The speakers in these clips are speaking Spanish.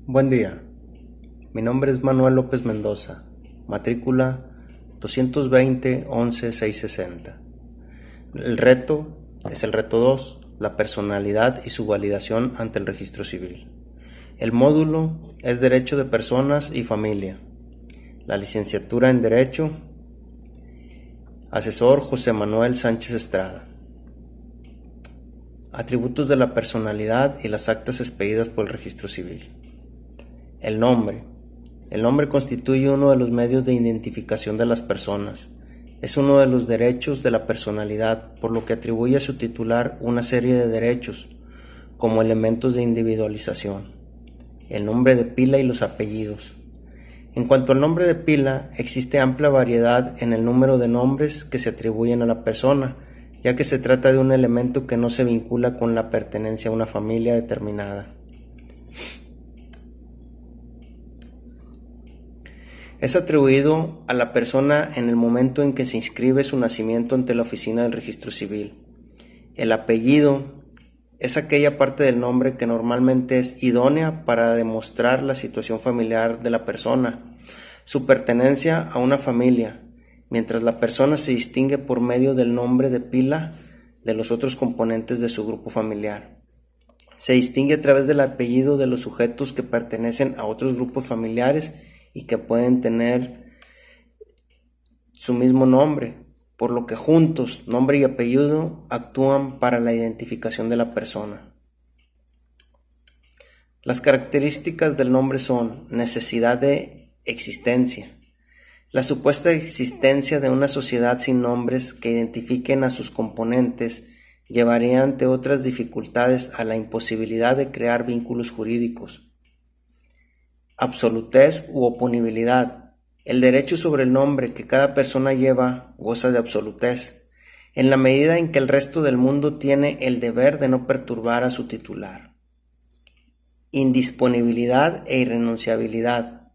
Buen día, mi nombre es Manuel López Mendoza, matrícula 220-11-660. El reto es el reto 2, la personalidad y su validación ante el registro civil. El módulo es Derecho de Personas y Familia. La licenciatura en Derecho, asesor José Manuel Sánchez Estrada. Atributos de la personalidad y las actas expedidas por el registro civil. El nombre. El nombre constituye uno de los medios de identificación de las personas. Es uno de los derechos de la personalidad, por lo que atribuye a su titular una serie de derechos, como elementos de individualización. El nombre de pila y los apellidos. En cuanto al nombre de pila, existe amplia variedad en el número de nombres que se atribuyen a la persona, ya que se trata de un elemento que no se vincula con la pertenencia a una familia determinada. Es atribuido a la persona en el momento en que se inscribe su nacimiento ante la oficina del registro civil. El apellido es aquella parte del nombre que normalmente es idónea para demostrar la situación familiar de la persona, su pertenencia a una familia, mientras la persona se distingue por medio del nombre de pila de los otros componentes de su grupo familiar. Se distingue a través del apellido de los sujetos que pertenecen a otros grupos familiares y que pueden tener su mismo nombre, por lo que juntos, nombre y apellido, actúan para la identificación de la persona. Las características del nombre son necesidad de existencia, la supuesta existencia de una sociedad sin nombres que identifiquen a sus componentes llevaría ante otras dificultades a la imposibilidad de crear vínculos jurídicos. Absolutez u oponibilidad. El derecho sobre el nombre que cada persona lleva goza de absolutez, en la medida en que el resto del mundo tiene el deber de no perturbar a su titular. Indisponibilidad e irrenunciabilidad.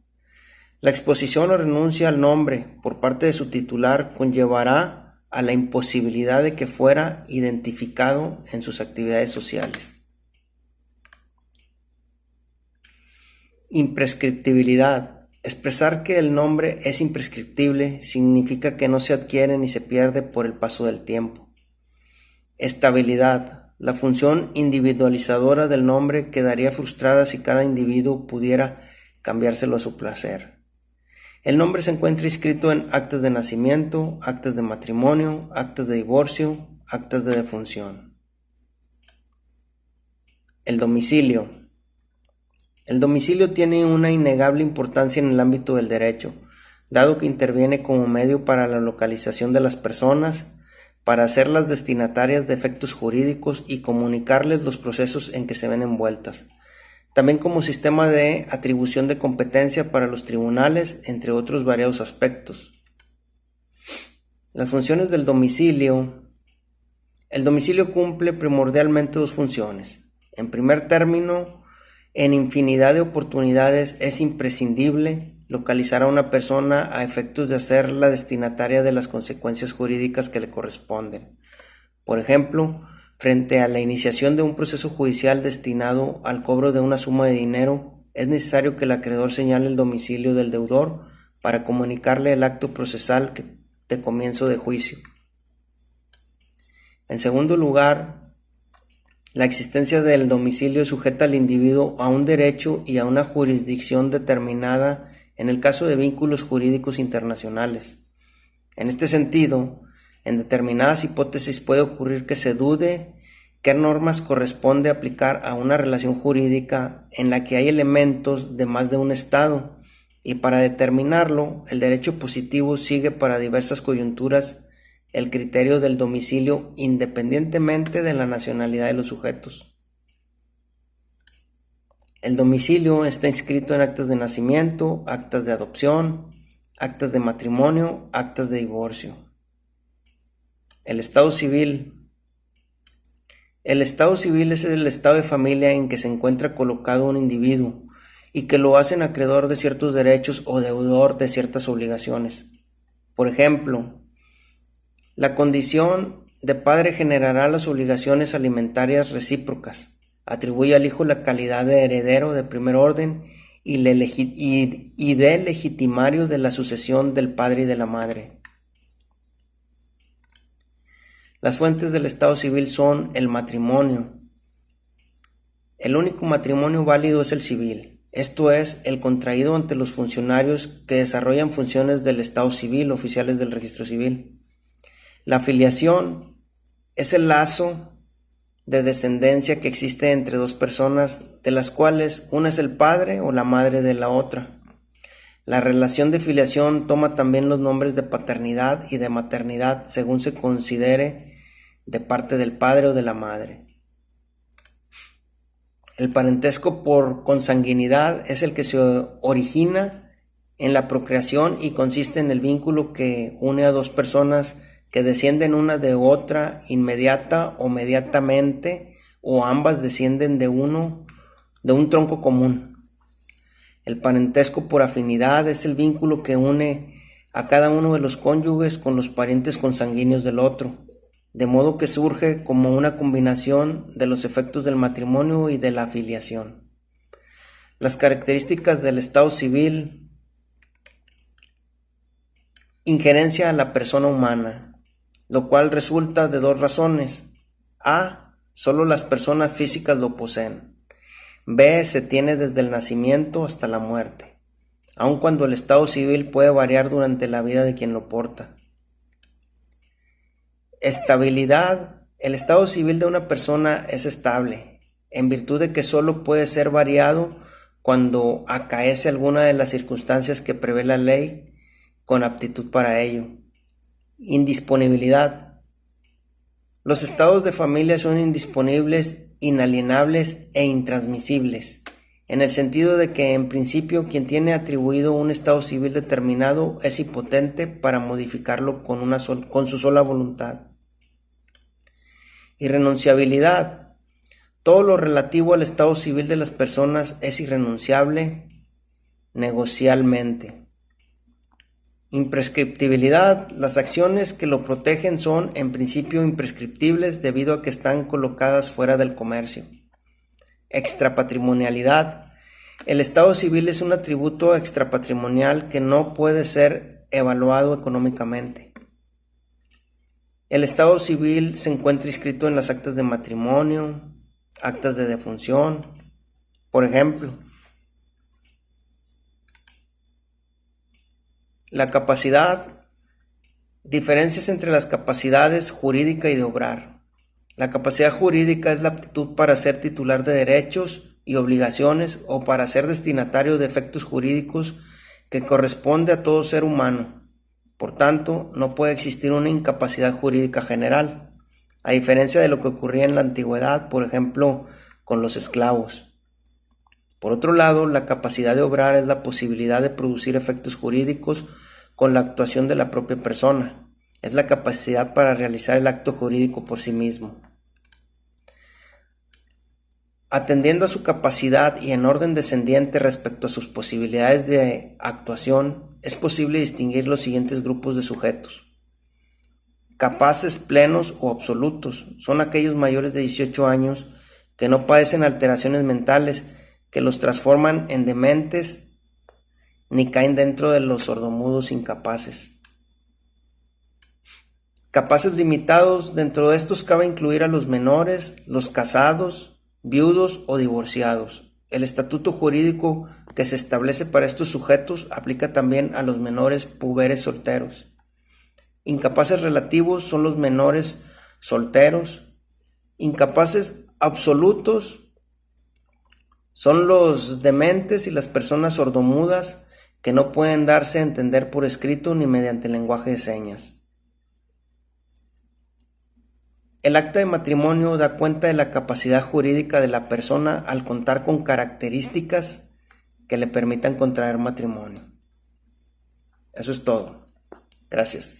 La exposición o renuncia al nombre por parte de su titular conllevará a la imposibilidad de que fuera identificado en sus actividades sociales. Imprescriptibilidad. Expresar que el nombre es imprescriptible significa que no se adquiere ni se pierde por el paso del tiempo. Estabilidad. La función individualizadora del nombre quedaría frustrada si cada individuo pudiera cambiárselo a su placer. El nombre se encuentra inscrito en actas de nacimiento, actas de matrimonio, actas de divorcio, actas de defunción. El domicilio. El domicilio tiene una innegable importancia en el ámbito del derecho, dado que interviene como medio para la localización de las personas, para hacerlas destinatarias de efectos jurídicos y comunicarles los procesos en que se ven envueltas, también como sistema de atribución de competencia para los tribunales, entre otros variados aspectos. Las funciones del domicilio. El domicilio cumple primordialmente dos funciones. En primer término, en infinidad de oportunidades es imprescindible localizar a una persona a efectos de hacerla destinataria de las consecuencias jurídicas que le corresponden. Por ejemplo, frente a la iniciación de un proceso judicial destinado al cobro de una suma de dinero, es necesario que el acreedor señale el domicilio del deudor para comunicarle el acto procesal de comienzo de juicio. En segundo lugar, la existencia del domicilio sujeta al individuo a un derecho y a una jurisdicción determinada en el caso de vínculos jurídicos internacionales. En este sentido, en determinadas hipótesis puede ocurrir que se dude qué normas corresponde aplicar a una relación jurídica en la que hay elementos de más de un estado, y para determinarlo, el derecho positivo sigue para diversas coyunturas el criterio del domicilio independientemente de la nacionalidad de los sujetos. El domicilio está inscrito en actas de nacimiento, actas de adopción, actas de matrimonio, actas de divorcio. El estado civil. El estado civil es el estado de familia en que se encuentra colocado un individuo y que lo hacen acreedor de ciertos derechos o deudor de ciertas obligaciones. Por ejemplo, la condición de padre generará las obligaciones alimentarias recíprocas, Atribuye al hijo la calidad de heredero de primer orden y de legitimario de la sucesión del padre y de la madre. Las fuentes del estado civil son el matrimonio. El único matrimonio válido es el civil, esto es, el contraído ante los funcionarios que desarrollan funciones del estado civil, oficiales del registro civil. La filiación es el lazo de descendencia que existe entre dos personas, de las cuales una es el padre o la madre de la otra. La relación de filiación toma también los nombres de paternidad y de maternidad, según se considere de parte del padre o de la madre. El parentesco por consanguinidad es el que se origina en la procreación y consiste en el vínculo que une a dos personas que descienden una de otra inmediata o mediatamente, o ambas descienden de un tronco común. El parentesco por afinidad es el vínculo que une a cada uno de los cónyuges con los parientes consanguíneos del otro, de modo que surge como una combinación de los efectos del matrimonio y de la filiación. Las características del estado civil: injerencia a la persona humana, lo cual resulta de dos razones. A. Solo las personas físicas lo poseen. B. Se tiene desde el nacimiento hasta la muerte, aun cuando el estado civil puede variar durante la vida de quien lo porta. Estabilidad. El estado civil de una persona es estable, en virtud de que solo puede ser variado cuando acaece alguna de las circunstancias que prevé la ley con aptitud para ello. Indisponibilidad. Los estados de familia son indisponibles, inalienables e intransmisibles, en el sentido de que en principio quien tiene atribuido un estado civil determinado es impotente para modificarlo con su sola voluntad. Irrenunciabilidad. Todo lo relativo al estado civil de las personas es irrenunciable negocialmente. Imprescriptibilidad. Las acciones que lo protegen son en principio imprescriptibles debido a que están colocadas fuera del comercio. Extrapatrimonialidad. El estado civil es un atributo extrapatrimonial que no puede ser evaluado económicamente. El estado civil se encuentra inscrito en las actas de matrimonio, actas de defunción, por ejemplo. La capacidad. Diferencias entre las capacidades jurídica y de obrar. La capacidad jurídica es la aptitud para ser titular de derechos y obligaciones o para ser destinatario de efectos jurídicos que corresponde a todo ser humano. Por tanto, no puede existir una incapacidad jurídica general, a diferencia de lo que ocurría en la antigüedad, por ejemplo, con los esclavos. Por otro lado, la capacidad de obrar es la posibilidad de producir efectos jurídicos con la actuación de la propia persona. Es la capacidad para realizar el acto jurídico por sí mismo. Atendiendo a su capacidad y en orden descendiente respecto a sus posibilidades de actuación, es posible distinguir los siguientes grupos de sujetos. Capaces plenos o absolutos son aquellos mayores de 18 años que no padecen alteraciones mentales que los transforman en dementes ni caen dentro de los sordomudos incapaces. Capaces limitados, dentro de estos cabe incluir a los menores, los casados, viudos o divorciados. El estatuto jurídico que se establece para estos sujetos aplica también a los menores puberes solteros. Incapaces relativos son los menores solteros. Incapaces absolutos son los dementes y las personas sordomudas que no pueden darse a entender por escrito ni mediante lenguaje de señas. El acta de matrimonio da cuenta de la capacidad jurídica de la persona al contar con características que le permitan contraer matrimonio. Eso es todo. Gracias.